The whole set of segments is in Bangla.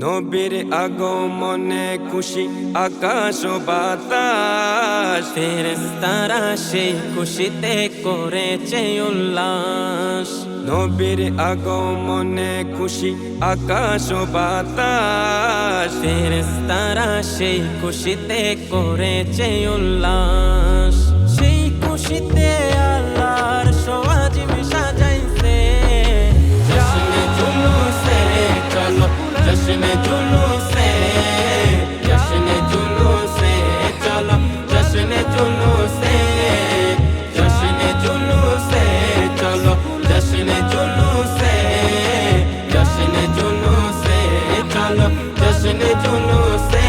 নবীর আগমনে খুশি আকাশ ও বাতাস, ফেরেশতারা সেই খুশিতে করেছে উল্লাস। নবীর আগমনে খুশি আকাশ ও বাতাস, ফেরেশতারা সেই খুশিতে করেছে উল্লাস। সেই খুশিতে আল্লাহর সোয়াজিম সাজাইছে। জশ্নে জুলুসে চলো, জশ্নে জুলুসে, জশ্নে জুলুসে চলো, জশ্নে জুলুসে, জশ্নে জুলুসে চলো, জশ্নে জুলুসে, জশ্নে জুলুসে চলো, জশ্নে জুলুসে।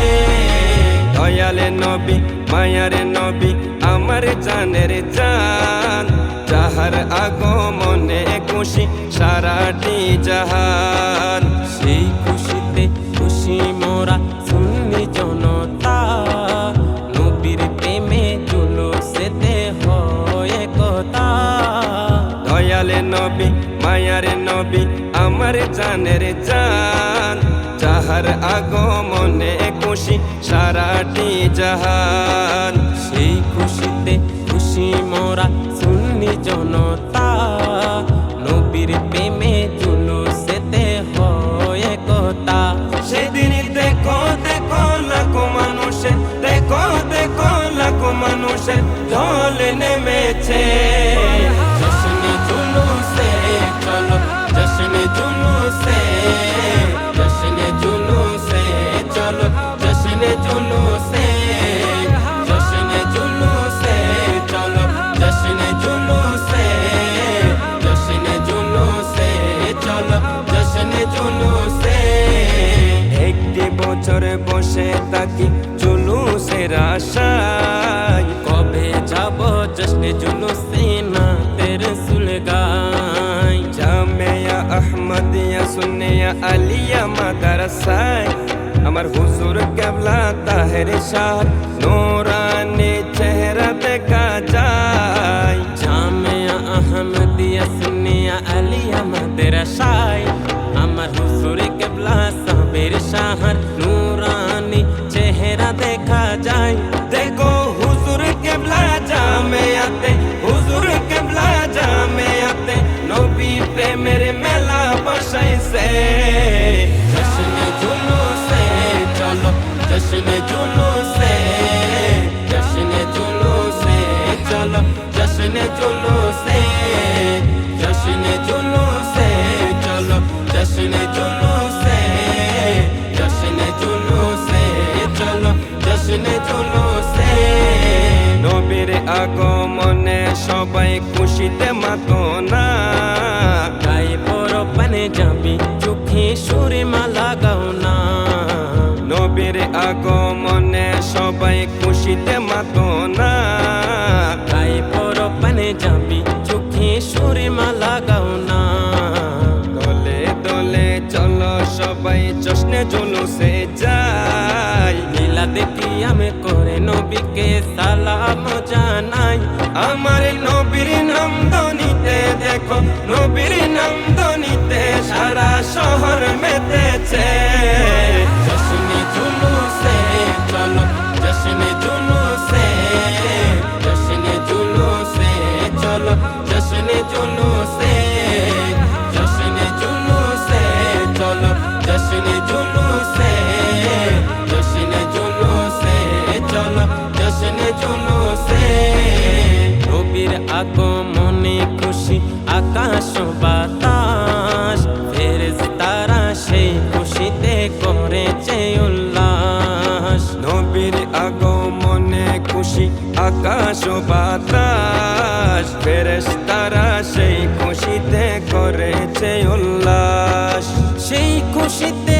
দয়ালে নবী মায়ারে নবী আমার জানের জান, যাহার আগমনে খুশি সারাটি জাহান। সেই খুশিতে খুশি মোরা সুন্নি জনতা, নবীর প্রেমে জুলুসেতে হয় কথা। দয়ালে নবী মায়ারে নবী আমার জানের জান, যাহার আগমনে খুশি সারাটি জাহান। সেই খুশিতে খুশি মোরা সুন্নি জনতা, নবীর প্রেমে জুলুসেতে হয় কথা। সেদিন দেখো দেখো লাখো মানুষে, দেখো দেখো লাখো মানুষে ঢল নেমেছে। জশ্নে জুলুসে চলো, জশ্নে জুলুসে, জশ্নে জুলুসে চলো, জশ্নে জুলুসে, জশ্নে জুলুসে চলো, জশ্নে জুলুসে, জশ্নে জুলুসে চলো, জশ্নে জুলুসে। একটি বছর বসে থাকি জুলুসের আশায়, কবে যাব জশ্নে জুলুসে না তেরে সুলগাই। জামিয়া আহমদিয়া সুন্নিয়া আলিয়া মাদ্রাসায় আমার হুজুর কেবলা তাহের শাহ নূরানি চেহারা দেখা যায়। জামিয়া আহমদিয়া সুন্নিয়া আলিয়া মাদ্রাসায় আমার হুজুর কেবলা সাবের শাহর নূরানি চেহারা দেখা যায়। দেখো হুজুর কেবলা জামিয়াতে, হুজুর কেবলা জামিয়াতে নবী প্রেমের মেলা বসাইছে। জশ্নে জুলুসে চলো, জশ্নে জুলুসে, জশ্নে জুলুসে চলো, জশ্নে জুলুসে, জশ্নে জুলুসে চলো, জশ্নে জুলুসে, জশ্নে জুলুসে চলো, জশ্নে জুলুসে। নবীর আগমনে সবাই খুশিতে মাতোনা, গায়ে পরো পানে যাবি চোখে সুরমা লাগাও না। নবীর আগমনে সবাই খুশিতে মাতোনা, গায়ে পরো পানে যাবি চোখে সুরমা লাগাও না। দলে দলে চলো সবাই জশ্নে জুলুসে যাই। মিলাদে কিয়ামে করে নবীকে সালাম জানাই। আমার নবীর নাম ধ্বনিতে দেখো, নবীর নাম ধ্বনিতে সারা শহর মেতেছে। জশ্নে জুলুসে চলো, জশ্নে জুলুসে, জশ্নে জুলুসে চলো, জশ্নে জুলুসে, জশ্নে জুলুসে চলো, জশ্নে জুলুসে, জশ্নে জুলুসে চলো, জশ্নে জুলুসে। নবীর আগমনে খুশি আকাশ ও বাতাস, ফেরেশতারা সেই খুশিতে করেছে উল্লাস। নবীর আগমনে খুশি আকাশ ও বাতাস, ফেরেশতারা সেই খুশিতে করেছে উল্লাস। সেই খুশিতে